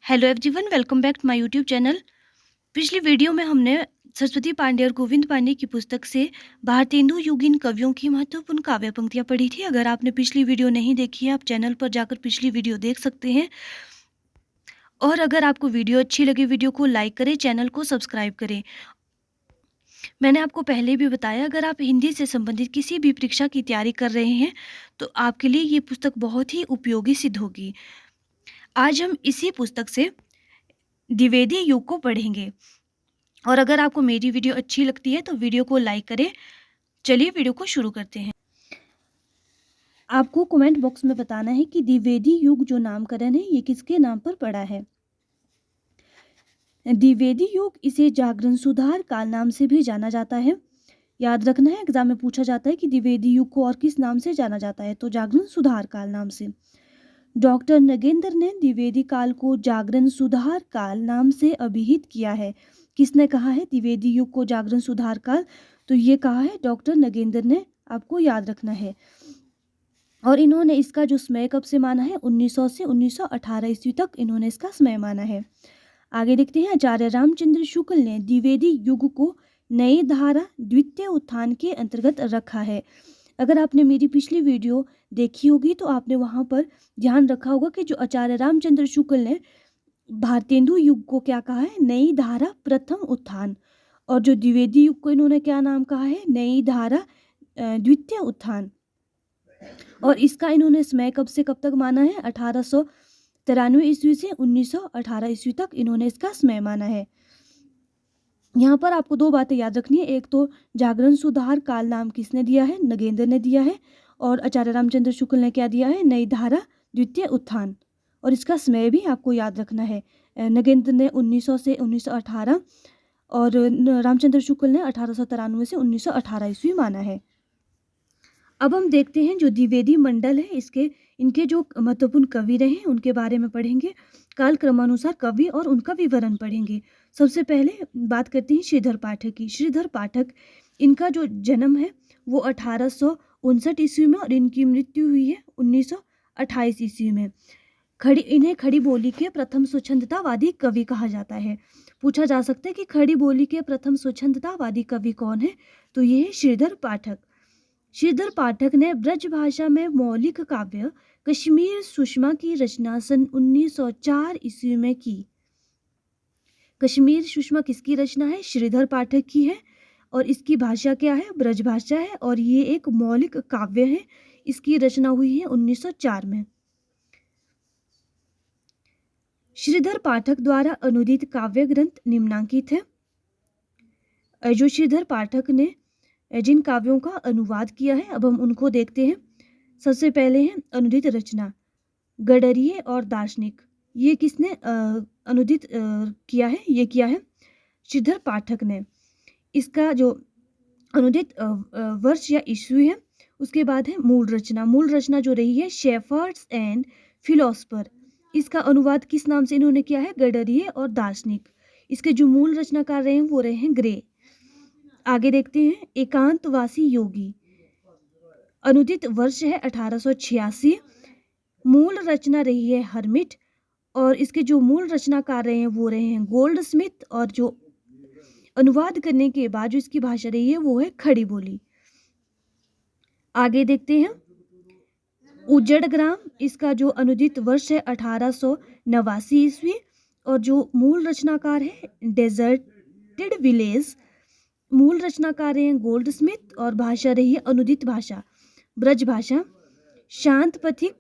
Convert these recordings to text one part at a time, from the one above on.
Hello everyone, welcome back to my YouTube channel. पिछली video में हमने सरस्वती पांडे और गोविंद पांडे की पुस्तक से भारतेंदु युगीन कवियों की महत्वपूर्ण काव्य पंक्तियां पढ़ी थी। अगर आपने पिछली वीडियो नहीं देखी है, आप चैनल पर जाकर पिछली वीडियो देख सकते हैं। और अगर आपको वीडियो अच्छी लगे, वीडियो को लाइक करें, चैनल को सब्सक्राइब करें। मैंने आपको पहले भी बताया, अगर आप हिंदी से संबंधित किसी भी परीक्षा की तैयारी कर रहे हैं तो आपके लिए ये पुस्तक बहुत ही उपयोगी सिद्ध होगी। आज हम इसी पुस्तक से द्विवेदी युग को पढ़ेंगे। और अगर आपको मेरी वीडियो अच्छी लगती है तो वीडियो को लाइक करें। चलिए वीडियो को शुरू करते हैं। आपको कमेंट बॉक्स में बताना है कि द्विवेदी युग जो नामकरण है ये किसके नाम पर पड़ा है। द्विवेदी युग इसे जागरण सुधार काल नाम से भी जाना जाता है। याद रखना है, एग्जाम में पूछा जाता है कि द्विवेदी युग को और किस नाम से जाना जाता है, तो जागरण सुधार काल नाम से। डॉक्टर नगेंद्र ने द्विवेदी काल को जागरण सुधार काल नाम से अभिहित किया है। किसने कहा है द्विवेदी युग को जागरण सुधार काल? तो ये कहा है डॉक्टर नगेंद्र ने, आपको याद रखना है। और इन्होंने इसका जो समय कब से माना है, 1900 से 1918 ईस्वी तक इन्होंने इसका समय माना है। आगे देखते हैं, आचार्य रामचंद्र शुक्ल ने द्विवेदी युग को नई धारा द्वितीय उत्थान के अंतर्गत रखा है। अगर आपने मेरी पिछली वीडियो देखी होगी तो आपने वहाँ पर ध्यान रखा होगा कि जो आचार्य रामचंद्र शुक्ल ने भारतेंदु युग को क्या कहा है, नई धारा प्रथम उत्थान। और जो द्विवेदी युग को इन्होंने क्या नाम कहा है, नई धारा द्वितीय उत्थान। और इसका इन्होंने समय कब से कब तक माना है, 1893 ईस्वी से 1918 ईस्वी तक इन्होंने इसका समय माना है। यहाँ पर आपको दो बातें याद रखनी है। एक तो जागरण सुधार काल नाम किसने दिया है, नगेंद्र ने दिया है। और आचार्य रामचंद्र शुक्ल ने क्या दिया है, नई धारा द्वितीय उत्थान। और इसका समय भी आपको याद रखना है। नगेंद्र ने 1900 से 1918 और रामचंद्र शुक्ल ने 1893 से 1918 ईस्वी माना है। अब हम देखते हैं जो द्विवेदी मंडल है, इनके जो महत्वपूर्ण कवि रहे हैं उनके बारे में पढ़ेंगे। काल क्रमानुसार कवि और उनका विवरण पढ़ेंगे। सबसे पहले बात करते हैं श्रीधर पाठक की। श्रीधर पाठक, इनका जो जन्म है वो 1859 ईस्वी में और इनकी मृत्यु हुई है 1928 ईस्वी में। इन्हें खड़ी बोली के प्रथम स्वच्छंदतावादी कवि कहा जाता है। पूछा जा सकता है कि खड़ी बोली के प्रथम स्वच्छंदतावादी कवि कौन है, तो ये है श्रीधर पाठक। श्रीधर पाठक ने ब्रज भाषा में मौलिक काव्य कश्मीर सुषमा की रचना सन 1904 ईस्वी में की। कश्मीर सुषमा किसकी रचना है, श्रीधर पाठक की है। और इसकी भाषा क्या है, ब्रज भाषा है। और ये एक मौलिक काव्य है। इसकी रचना हुई है 1904 में। श्रीधर पाठक द्वारा अनुदित काव्य ग्रंथ निम्नांकित है। जो श्रीधर पाठक ने जिन काव्यों का अनुवाद किया है, अब हम उनको देखते हैं। सबसे पहले है अनुदित रचना गडरिये और दार्शनिक। ये किसने अनुदित किया है, ये किया है श्रीधर पाठक ने। इसका जो अनुदित वर्ष या ईस्वी है, उसके बाद है मूल रचना। मूल रचना जो रही है शेफर्ड्स एंड फिलोसफर। इसका अनुवाद किस नाम से इन्होंने किया है, गडरिये और दार्शनिक। इसके जो मूल रचनाकार रहे हैं वो रहे हैं ग्रे। आगे देखते हैं एकांतवासी योगी। अनुदित वर्ष है 1886। मूल रचना रही है हर्मिट। और इसके जो मूल रचनाकार रहे हैं वो रहे हैं गोल्ड स्मिथ। और जो अनुवाद करने के बाद जो इसकी भाषा रही है वो है खड़ी बोली। आगे देखते हैं उजड़ ग्राम। इसका जो अनुदित वर्ष है 1889 ईस्वी। और जो मूल रचनाकार है डेजर्टेड विलेज। मूल रचनाकार हैं गोल्ड स्मिथ और भाषा रही है अनुदित भाषा, ब्रज भाषा। शांत पथिक,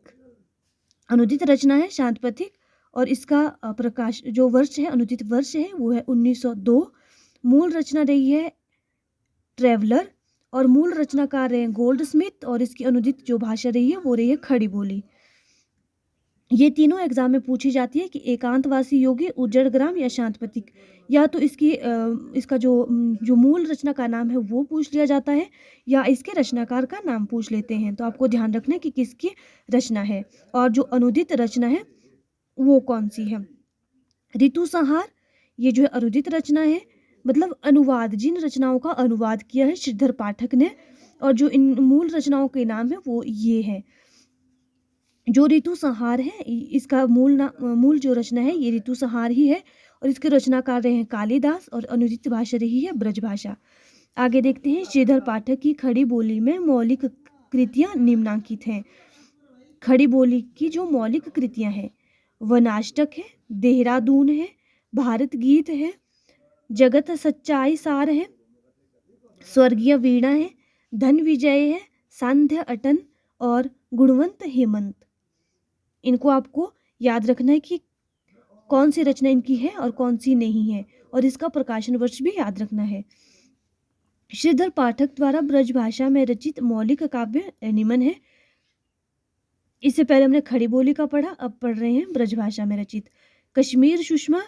अनुदित रचना है शांत पथिक। और इसका प्रकाश जो वर्ष है, अनुदित वर्ष है वो है 1902। मूल रचना रही है ट्रेवलर। और मूल रचनाकार हैं गोल्ड स्मिथ। और इसकी अनुदित जो भाषा रही है वो रही है खड़ी बोली। ये तीनों एग्जाम में पूछी जाती है कि एकांतवासी योगी, उजड़ ग्राम या शांत पथिक। या तो इसका जो मूल रचना का नाम है वो पूछ लिया जाता है या इसके रचनाकार का नाम पूछ लेते हैं। तो आपको ध्यान रखना है कि किसकी रचना है और जो अनुदित रचना है वो कौन सी है। ऋतु संहार, ये जो है अनुदित रचना है, मतलब अनुवाद, जिन रचनाओं का अनुवाद किया है श्रीधर पाठक ने। और जो इन मूल रचनाओं के नाम है वो ये है। जो ऋतु संहार है इसका मूल जो रचना है ये ऋतु संहार ही है और इसके रचनाकार रहे हैं कालिदास और अनुदित भाषा रही है ब्रजभाषा। आगे देखते हैं श्रीधर पाठक की खड़ी बोली में मौलिक कृतियां निम्नांकित हैं। खड़ी बोली की जो मौलिक कृतियां हैं वनाष्टक है, देहरादून है, भारत गीत है, जगत सच्चाई सार है, स्वर्गीय वीणा है, धन विजय है, सांध्य अटन और गुणवंत हेमंत। इनको आपको याद रखना है कि कौन सी रचना इनकी है और कौन सी नहीं है और इसका प्रकाशन वर्ष भी याद रखना है। श्रीधर पाठक द्वारा ब्रजभाषा में रचित मौलिक काव्य निम्न है। इससे पहले हमने खड़ी बोली का पढ़ा, अब पढ़ रहे हैं ब्रजभाषा में रचित। कश्मीर सुषमा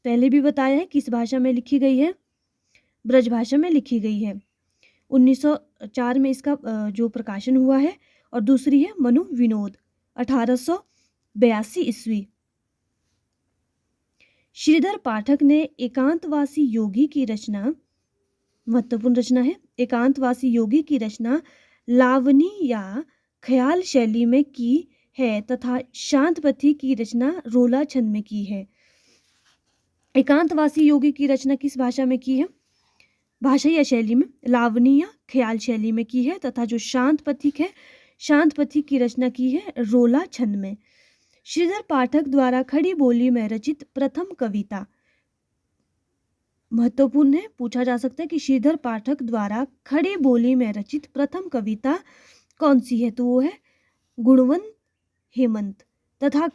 पहले भी बताया है किस भाषा में लिखी गई है, ब्रजभाषा में लिखी गई है। 1904 में इसका जो प्रकाशन हुआ है और दूसरी है मनु विनोद 1882 ईस्वी। श्रीधर पाठक ने एकांतवासी योगी की रचना, महत्वपूर्ण रचना है, एकांतवासी योगी की रचना लावनी या ख्याल शैली में की है तथा शांतपथी की रचना रोला छंद में की है। एकांतवासी योगी की रचना किस भाषा में की है, भाषा या शैली में, लावनी या ख्याल शैली में की है तथा जो शांत पथिक है, शांत पथिक की रचना की है रोला छंद में। श्रीधर पाठक द्वारा खड़ी बोली में रचित प्रथम कविता, महत्वपूर्ण है, पूछा जा सकता है कि श्रीधर पाठक द्वारा खड़ी बोली में रचित प्रथम कविता कौन सी है, तो वो है गुणवंत हेमंत तथा